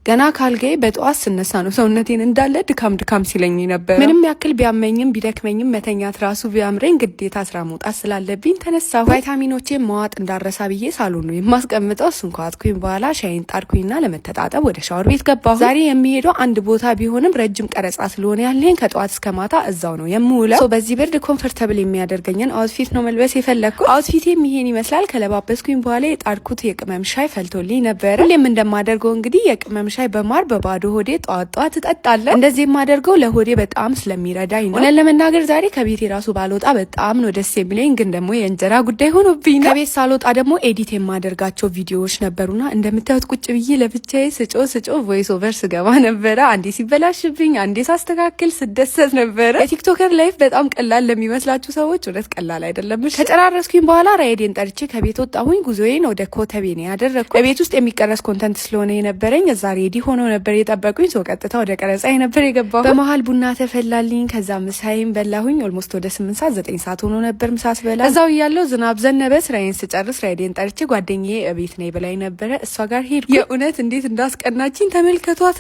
ገና ካልጋዬ በጠዋት ስነሳ ነው ሰውነቴን እንዳለ ድካም ሲለኝ ነበር። ምንም ያክል ቢያመኝም ቢደክመኝም መተኛት ራሱ ቢያምረኝ ግዴታ ስራ መውጣት ስላለብኝ ተነሳሁ። ቫይታሚኖቼን መዋጥ እንዳረሳ ብዬ ሳሎን ነው የማስቀምጠው። እሱን ከዋጥኩኝ በኋላ ሻይን ጣድኩኝና ለመተጣጠብ ወደ ሻወር ቤት ገባሁ። ዛሬ የሚሄደው አንድ ቦታ ቢሆንም ረጅም ቀረጻ ስለሆነ ያለኝ ከጠዋት እስከ ማታ እዛው ነው የምውለው። በዚህ ብርድ ኮምፎርታብል የሚያደርገኝን አውትፊት ነው መልበስ የፈለኩት። አውትፊቴም ይሄን ይመስላል። ከለባበስኩኝ በኋላ የጣድኩት የቅመም ሻይ ፈልቶልኝ ነበር። ሁሌም እንደማደርገው እንግዲህ የቅመም ሻይ በማር በባዶ ሆዴ ጧት እጠጣለሁ። እንደዚህ የማደርገው ለሆዴ በጣም ስለሚረዳኝ ነው። እውነት ለመናገር ዛሬ ከቤት የራሱ ባልወጣ በጣም ነው ደስ የሚለኝ፣ ግን ደግሞ የእንጀራ ጉዳይ ሆኖብኝ ነው። ከቤት ሳልወጣ ደግሞ ኤዲት የማደርጋቸው ቪዲዮዎች ነበሩና እንደምታዩት ቁጭ ብዬ ለብቻዬ ስጮ ቮይስ ኦቨር ስገባ ነበረ። አንዴ ሲበላሽብኝ፣ አንዴ ሳስተካክል ስደሰት ነበረ። የቲክቶከር ላይፍ በጣም ቀላል ለሚመስላችሁ ሰዎች እውነት ቀላል አይደለም። ከጨራረስኩኝ በኋላ ራይዴን ጠርቼ ከቤት ወጣሁኝ። ጉዞዬን ወደ ኮተቤ ነው ያደረኩት። በቤት ውስጥ የሚቀረስ ኮንተንት ስለሆነ የነበረኝ እዛ ሬዲ ሆኖ ነበር የጠበቁኝ። ሰው ቀጥታ ወደ ቀረጻ ነበር የገባሁ። በመሃል ቡና ተፈላልኝ። ከዛ ምሳዬን በላሁኝ። ኦልሞስት ወደ 8 ሰዓት 9 ሰዓት ሆኖ ነበር ምሳ ስበላ። እዛው እያለሁ ዝናብ ዘነበ። ስራዬን ስጨርስ ራይዴን ጠርቼ ጓደኛዬ እቤት ነኝ ብላኝ ነበረ። እሷ ጋር ሄድኩ። የእውነት እንዴት እንዳስቀናችኝ ተመልከቷት።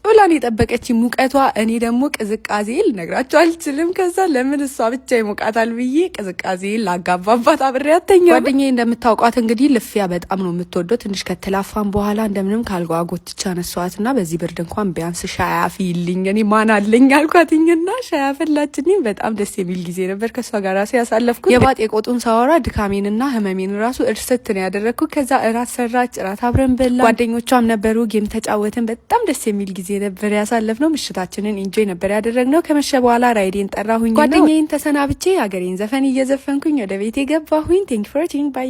ብላን የጠበቀች ሙቀቷ፣ እኔ ደግሞ ቅዝቃዜ ልነግራቸው አልችልም። ከዛ ለምን እሷ ብቻ ይሞቃታል ብዬ ቅዝቃዜ ላጋባባት አብሬያት ተኛሁ። ጓደኛዬ እንደምታውቋት እንግዲህ ልፊያ በጣም ነው የምትወደው። ትንሽ ከተላፋን በኋላ እንደምንም ካልጓ ጎትቻ ነሷትና በዚህ ብርድ እንኳን ቢያንስ ሻይ አፍይልኝ እኔ ማን አለኝ አልኳትኝና ሻይ አፈላችኝ። በጣም ደስ የሚል ጊዜ ነበር ከሷ ጋር ራሴ ያሳለፍኩት። የባጤ ቆጡን ሳወራ ድካሜንና ህመሜን ራሱ እርስት ነው ያደረኩት። ከዛ እራት ሰራች፣ እራት አብረን በላ። ጓደኞቿም ነበሩ፣ ጌም ተጫወትን። በጣም ደስ የሚል ጊዜ ነበር ያሳለፍነው። ምሽታችንን ኢንጆይ ነበር ያደረግነው። ከመሸ በኋላ ራይዴን ጠራሁኝ። ጓደኛዬን ተሰናብቼ ሀገሬን ዘፈን እየዘፈንኩኝ ወደ ቤቴ ገባሁኝ። ቴንክ ፎር ዋቺንግ ባይ